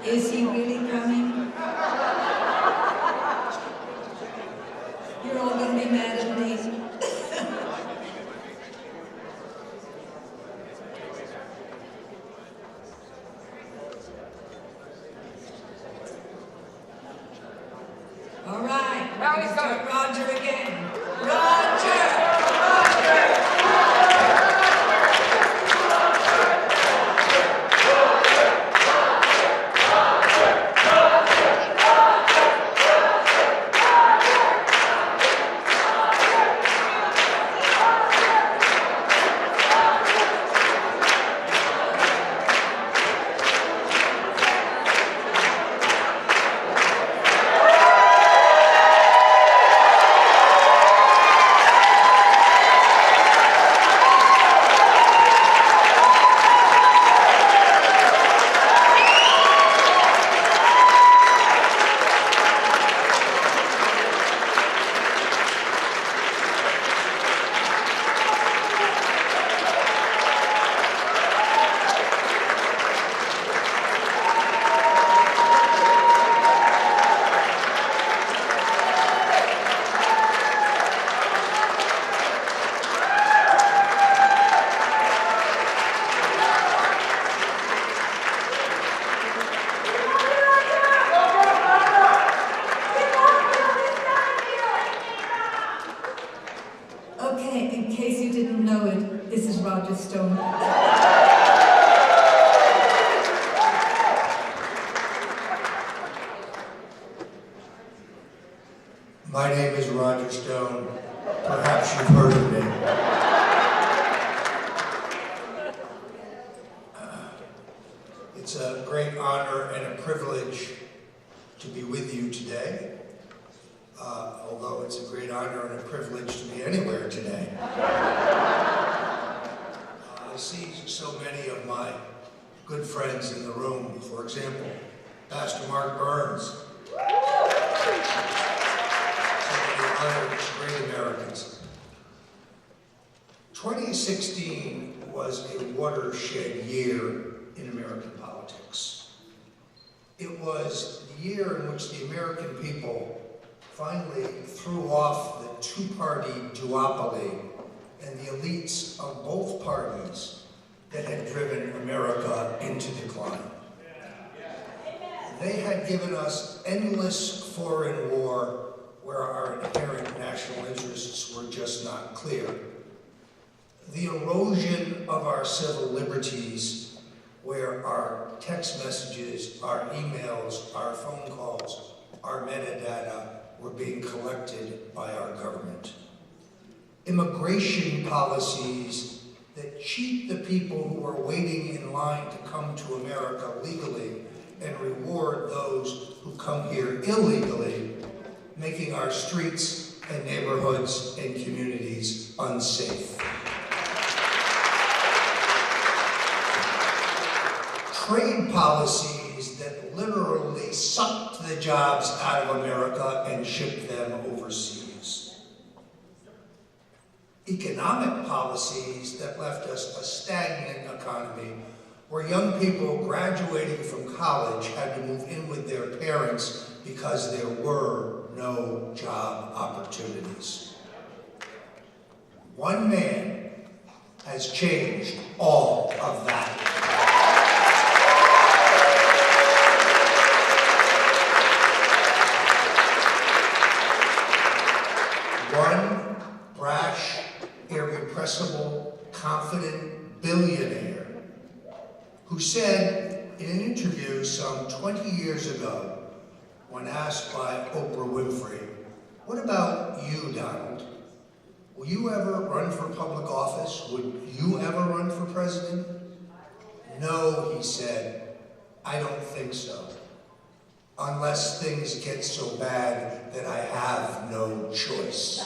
Is he really coming? You're all going to be mad at me. All right, we're going to start Roger again. Roger! Richard Stone. My name is Roger Stone. Perhaps you've heard of me. It's a great honor and a privilege to be with you today. Although it's a great honor and a privilege to be anywhere today. I see so many of my good friends in the room. For example, Pastor Mark Burns. So many other great Americans. 2016 was a watershed year in American politics. It was the year in which the American people finally threw off the two-party duopoly and the elites of both parties that had driven America into decline. They had given us endless foreign war where our inherent national interests were just not clear. The erosion of our civil liberties where our text messages, our emails, our phone calls, our metadata were being collected by our government. Immigration policies that cheat the people who are waiting in line to come to America legally and reward those who come here illegally, making our streets and neighborhoods and communities unsafe. Trade policies that literally sucked the jobs out of America and shipped them overseas. Economic policies that left us a stagnant economy where young people graduating from college had to move in with their parents because there were no job opportunities. One man has changed all of that. One brash, irrepressible, confident billionaire who said in an interview some 20 years ago, when asked by Oprah Winfrey, "What about you, Donald? Will you ever run for public office? Would you ever run for president?" "No," he said, "I don't think so. Unless things get so bad that I have no choice."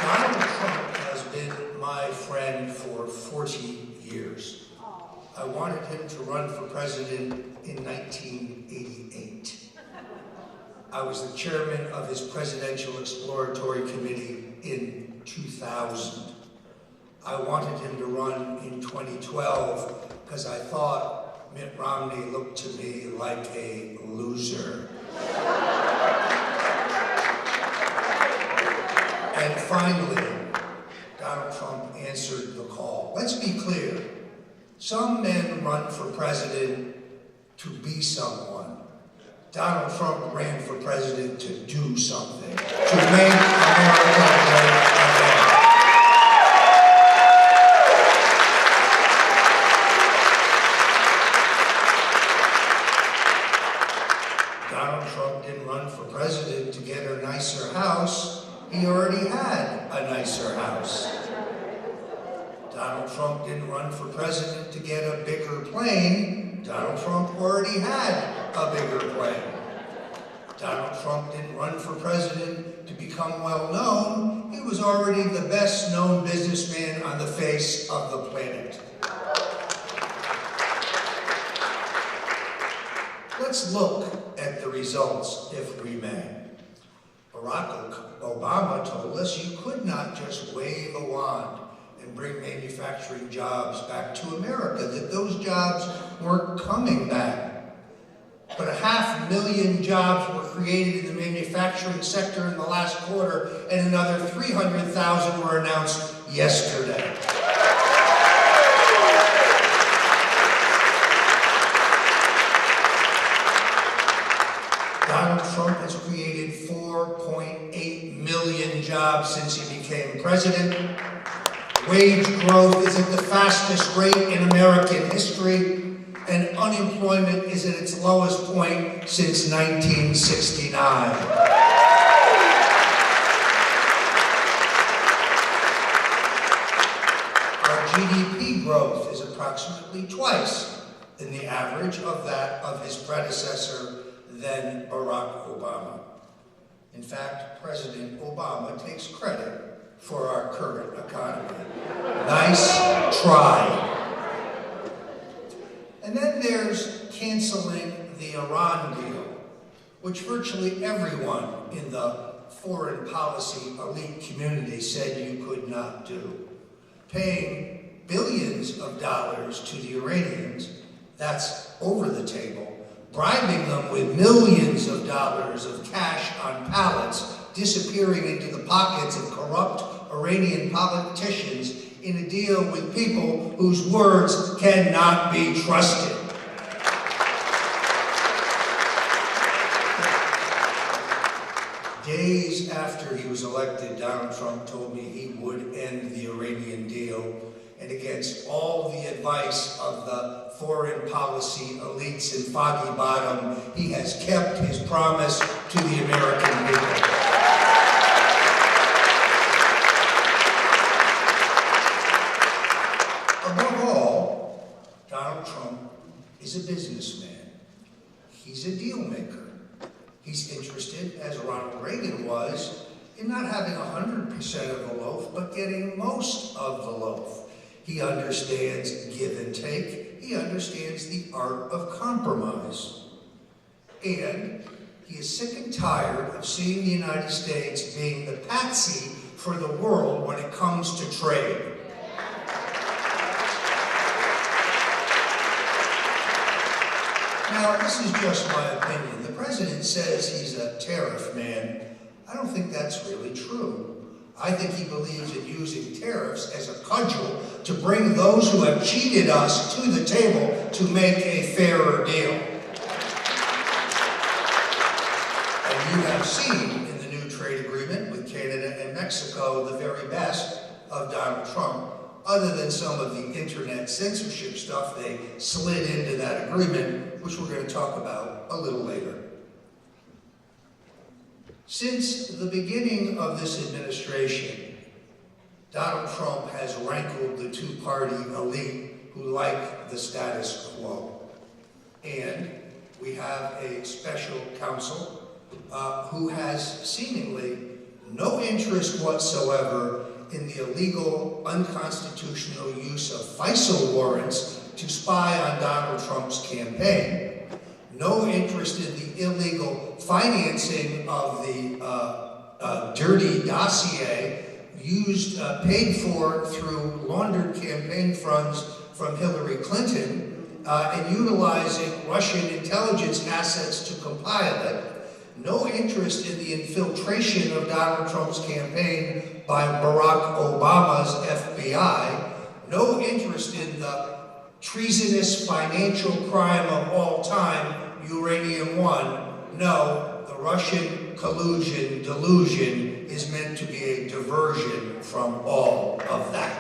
Donald Trump has been my friend for 40 years. I wanted him to run for president in 1988. I was the chairman of his Presidential Exploratory Committee in 2000. I wanted him to run in 2012 because I thought Mitt Romney looked to me like a loser. And finally, Donald Trump answered the call. Let's be clear. Some men run for president to be someone. Donald Trump ran for president to do something, to make America great again. Donald Trump didn't run for president to get a nicer house. He already had a nicer house. Donald Trump didn't run for president to get a bigger plane. Donald Trump already had a bigger plane. Donald Trump didn't run for president to become well known. He was already the best known businessman on the face of the planet. Let's look at the results, if we may. Barack Obama told us you could not just wave a wand and bring manufacturing jobs back to America, that those jobs weren't coming back. But 500,000 jobs were created in the manufacturing sector in the last quarter, and another 300,000 were announced yesterday. Donald Trump has created 4.8 million jobs since he became president. Wage growth is at the fastest rate in American history, and unemployment is at its lowest point since 1969. Our GDP growth is approximately twice in the average of that of his predecessor, then Barack Obama. In fact, President Obama takes credit for our current economy. Nice try. And then there's canceling the Iran deal, which virtually everyone in the foreign policy elite community said you could not do. Paying billions of dollars to the Iranians, that's over the table. Bribing them with millions of dollars of cash on pallets, disappearing into the pockets of corrupt Iranian politicians in a deal with people whose words cannot be trusted. Days after he was elected, Donald Trump told me he would end the Iranian deal, and against all the advice of the foreign policy elites in Foggy Bottom, he has kept his promise to the American people. Above all, Donald Trump is a businessman. He's a deal maker. He's interested, as Ronald Reagan was, in not having 100% of the loaf, but getting most of the loaf. He understands give and take. He understands the art of compromise. And he is sick and tired of seeing the United States being the patsy for the world when it comes to trade. Now, this is just my opinion. The president says he's a tariff man. I don't think that's really true. I think he believes in using tariffs as a cudgel to bring those who have cheated us to the table to make a fairer deal. And you have seen in the new trade agreement with Canada and Mexico the very best of Donald Trump, other than some of the internet censorship stuff they slid into that agreement, which we're going to talk about a little later. Since the beginning of this administration, Donald Trump has rankled the two-party elite who like the status quo. And we have a special counsel who has seemingly no interest whatsoever in the illegal, unconstitutional use of FISA warrants to spy on Donald Trump's campaign. No interest in the illegal financing of the dirty dossier paid for through laundered campaign funds from Hillary Clinton, and utilizing Russian intelligence assets to compile it. No interest in the infiltration of Donald Trump's campaign by Barack Obama's FBI. No interest in the treasonous financial crime of all time, Uranium One. No, the Russian collusion delusion is meant to be a diversion from all of that.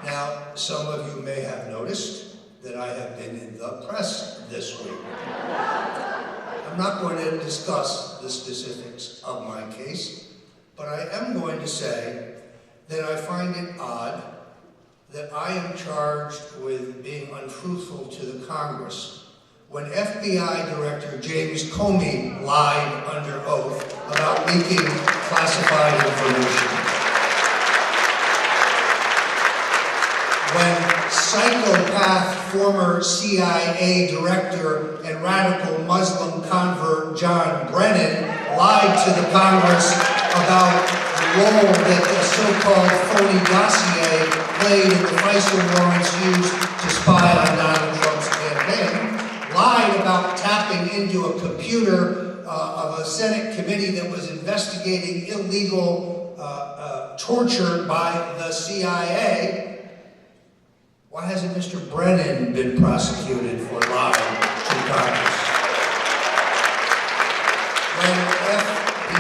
Now, some of you may have noticed that I have been in the press this week. I'm not going to discuss the specifics of my case, but I am going to say that I find it odd that I am charged with being untruthful to the Congress when FBI Director James Comey lied under oath about leaking classified information. When psychopath former CIA director and radical Muslim convert John Brennan lied to the Congress about the role that the so-called phony dossier played in the FISA warrants used to spy on Donald Trump's campaign, lied about tapping into a computer of a Senate committee that was investigating illegal torture by the CIA. Why hasn't Mr. Brennan been prosecuted for lying to Congress? When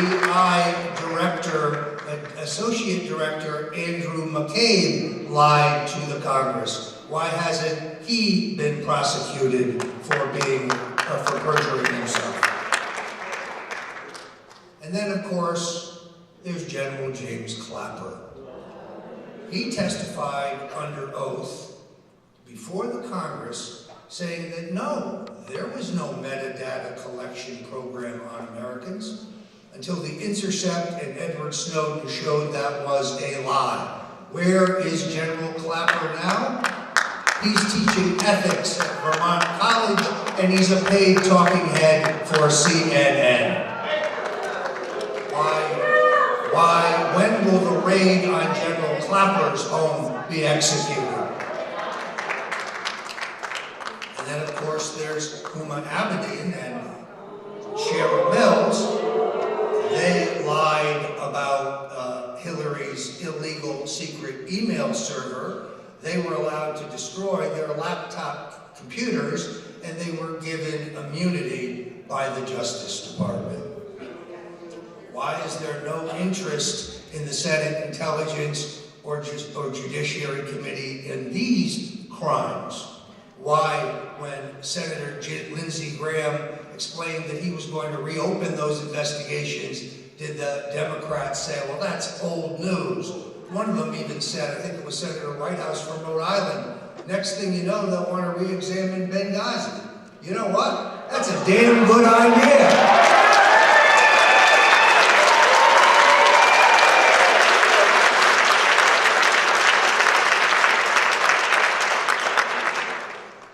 FBI Director, Associate Director Andrew McCabe lied to the Congress, why hasn't he been prosecuted for perjuring himself? And then, of course, there's General James Clapper. He testified under oath before the Congress, saying that no, there was no metadata collection program on Americans until the Intercept and Edward Snowden showed that was a lie. Where is General Clapper now? He's teaching ethics at Vermont College, and he's a paid talking head for CNN. When will the raid on General Clapper's home be executed? And then, of course, there's Huma Abedin and Cheryl Mills. They lied about Hillary's illegal secret email server. They were allowed to destroy their laptop computers, and they were given immunity by the Justice Department. Why is there no interest in the Senate Intelligence or Judiciary Committee in these crimes? Why, when Senator Lindsey Graham explained that he was going to reopen those investigations, did the Democrats say, well, that's old news? One of them even said, I think it was Senator Whitehouse from Rhode Island, next thing you know, they'll want to re-examine Benghazi. You know what? That's a damn good idea.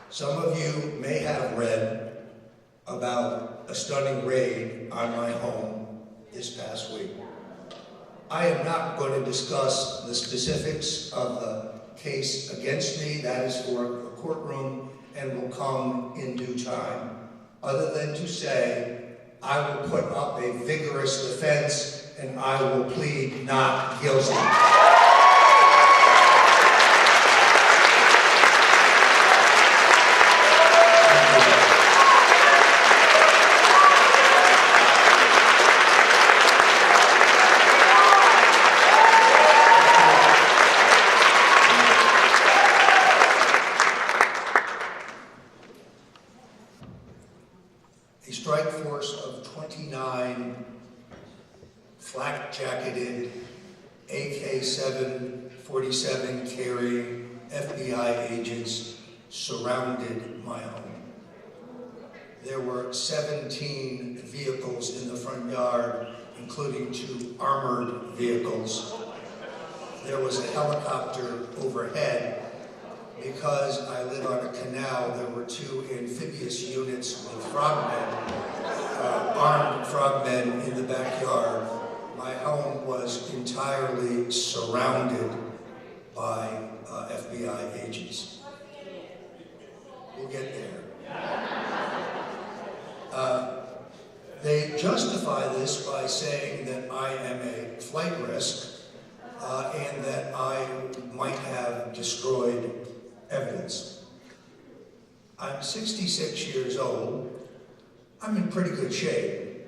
Some of you may have read about a stunning raid on my home this past week. I am not going to discuss the specifics of the case against me. That is for the courtroom and will come in due time, other than to say I will put up a vigorous defense and I will plead not guilty. A strike force of 29 flak-jacketed AK-47 carrying FBI agents surrounded my home. There were 17 vehicles in the front yard, including 2 armored vehicles. There was a helicopter overhead, because I live on a canal, there were 2 amphibious units with frogmen, armed frogmen in the backyard. My home was entirely surrounded by FBI agents. We'll get there. They justify this by saying that I am a flight risk and that I might have destroyed evidence. I'm 66 years old. I'm in pretty good shape.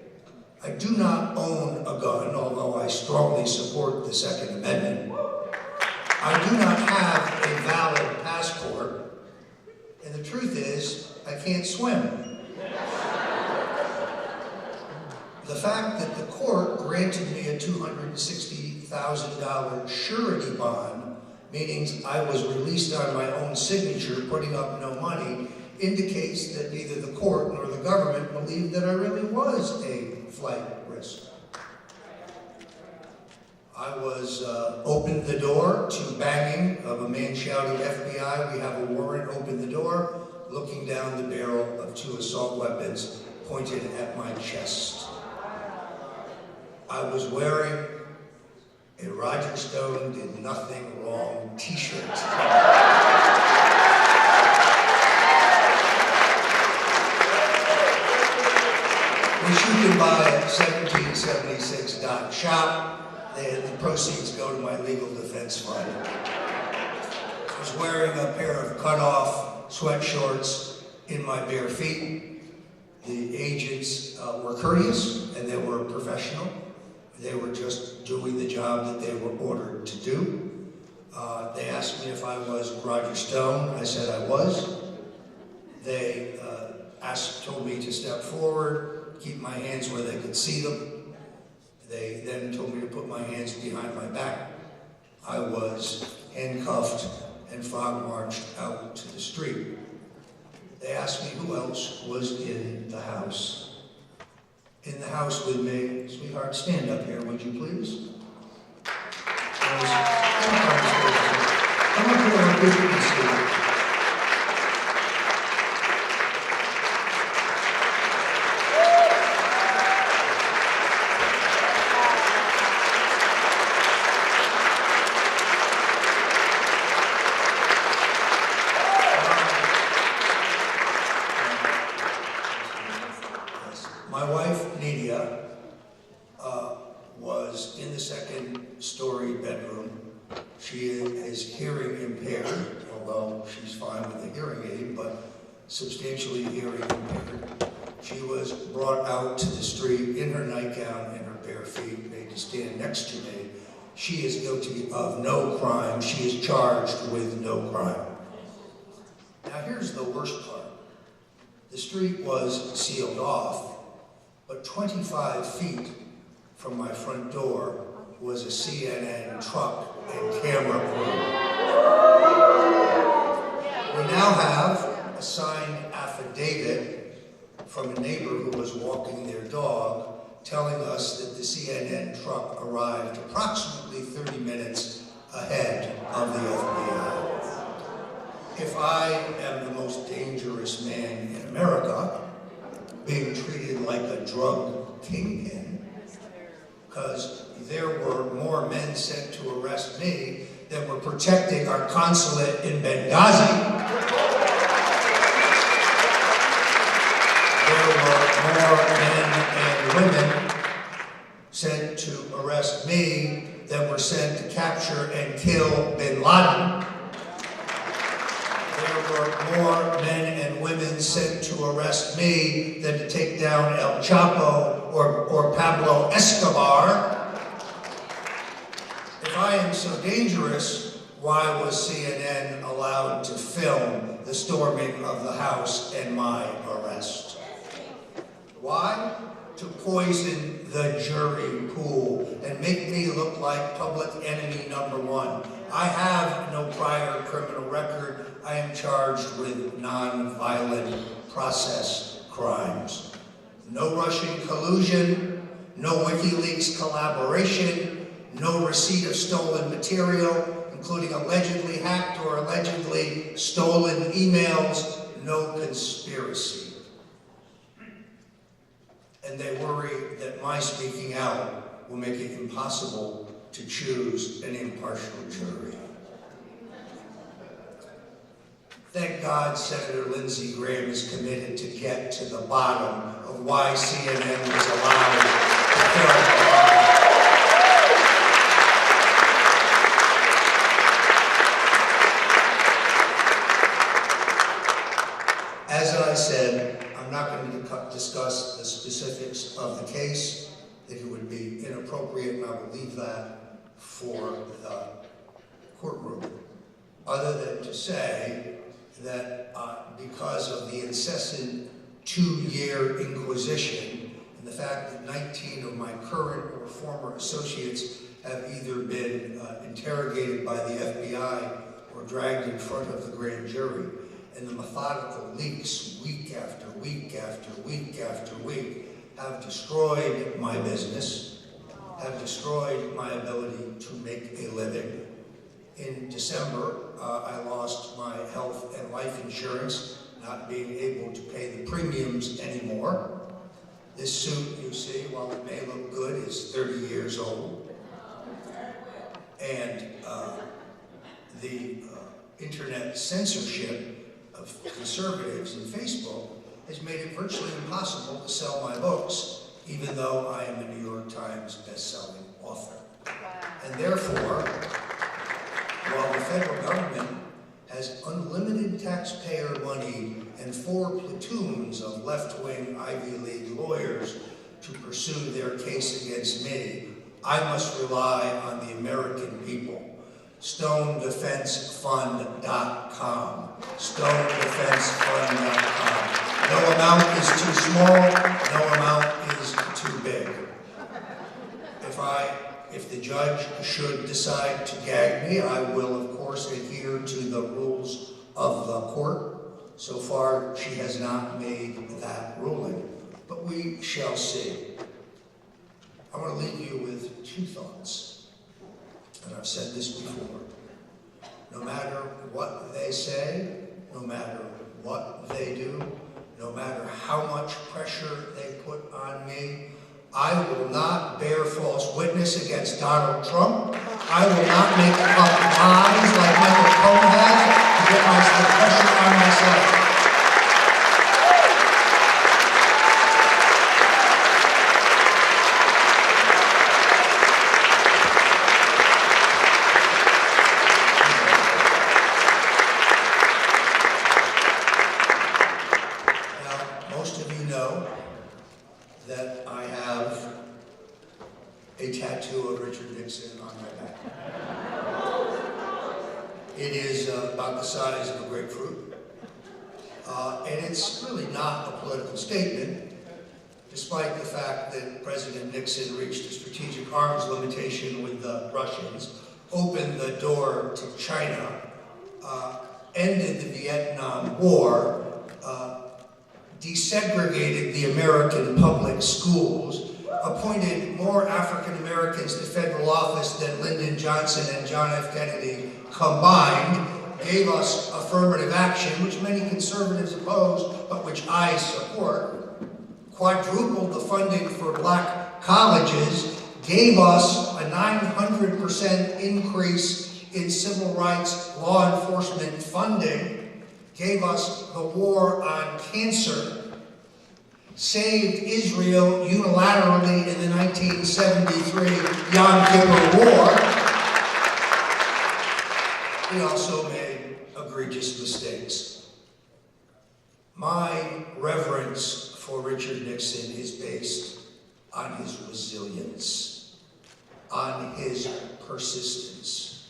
I do not own a gun, although I strongly support the Second Amendment. I do not have a valid passport, and the truth is, I can't swim. The fact that the court granted me a $260,000 surety bond, meaning I was released on my own signature, putting up no money, indicates that neither the court nor the government believed that I really was a flight risk. I was opened the door to banging of a man shouting, "FBI, we have a warrant," opened the door, looking down the barrel of 2 assault weapons pointed at my chest. I was wearing a Roger Stone Did Nothing Wrong t-shirt. Which you can buy at 1776.shop. The proceeds go to my legal defense fund. I was wearing a pair of cut-off sweatshorts in my bare feet. The agents were courteous and they were professional. They were just doing the job that they were ordered to do. They asked me if I was Roger Stone. I said I was. They told me to step forward, keep my hands where they could see them. They then told me to put my hands behind my back. I was handcuffed and frog marched out to the street. They asked me who else was in the house. In the house with me, sweetheart, stand up here, would you please? Come up here and good to see you. My wife, Nydia, was in the second-story bedroom. She is hearing impaired, although she's fine with a hearing aid, but substantially hearing impaired. She was brought out to the street in her nightgown and her bare feet, made to stand next to me. She is guilty of no crime. She is charged with no crime. Now here's the worst part. The street was sealed off, but 25 feet from my front door was a CNN truck and camera crew. We now have a signed affidavit from a neighbor who was walking their dog telling us that the CNN truck arrived approximately 30 minutes ahead of the FBI. If I am the most dangerous man in America, being treated like a drug kingpin, because there were more men sent to arrest me than were protecting our consulate in Benghazi. There were more men and women sent to arrest me than were sent to capture and kill bin Laden. There were more men and women sent to arrest me than to take down El Chapo or Pablo Escobar. If I am so dangerous, why was CNN allowed to film the storming of the house and my arrest? Why? To poison the jury pool and make me look like public enemy number 1. I have no prior criminal record. I am charged with non-violent process crimes. No Russian collusion, no WikiLeaks collaboration, no receipt of stolen material, including allegedly hacked or allegedly stolen emails, no conspiracy. And they worry that my speaking out will make it impossible to choose an impartial jury. Thank God Senator Lindsey Graham is committed to get to the bottom of why CNN was allowed to film. As I said, I'm not going to discuss the specifics of the case. I think it would be inappropriate, and I will leave that for the courtroom. Other than to say that because of the incessant 2-year inquisition and the fact that 19 of my current or former associates have either been interrogated by the FBI or dragged in front of the grand jury, and the methodical leaks week after week after week after week have destroyed my business, have destroyed my ability to make a living. In December, I lost my health and life insurance, not being able to pay the premiums anymore. This suit, you see, while it may look good, is 30 years old. And the internet censorship of conservatives in Facebook has made it virtually impossible to sell my books, even though I am a New York Times best-selling author. And therefore, while the federal government has unlimited taxpayer money and 4 platoons of left-wing Ivy League lawyers to pursue their case against me, I must rely on the American people. StoneDefenseFund.com. StoneDefenseFund.com. No amount is too small, no amount is too big. If the judge should decide to gag me, I will, of course, adhere to the rules of the court. So far, she has not made that ruling, but we shall see. I want to leave you with 2 thoughts, and I've said this before. No matter what they say, no matter what they do, no matter how much pressure they put on me, I will not bear false witness against Donald Trump. I will not make up lies like Michael Cohen has to get the pressure on myself. Now, most of you know that I have a tattoo of Richard Nixon on my back. It is about the size of a grapefruit, and it's really not a political statement, despite the fact that President Nixon reached a strategic arms limitation with the Russians, opened the door to China, ended the Vietnam War, desegregated the American public schools, appointed more African Americans to federal office than Lyndon Johnson and John F. Kennedy combined, gave us affirmative action, which many conservatives oppose, but which I support, quadrupled the funding for black colleges, gave us a 900% increase in civil rights law enforcement funding, gave us the war on cancer, saved Israel unilaterally in the 1973 Yom Kippur War. We also made egregious mistakes. My reverence for Richard Nixon is based on his resilience, on his persistence.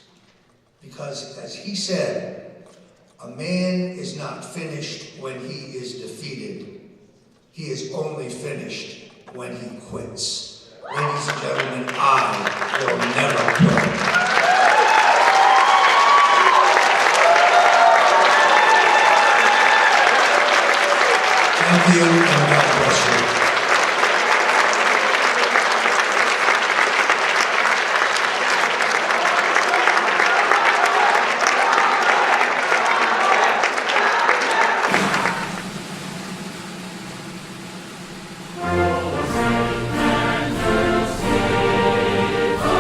Because, as he said, a man is not finished when he is defeated. He is only finished when he quits. Ladies and gentlemen, I will never quit. Thank you, and God bless you. Bye.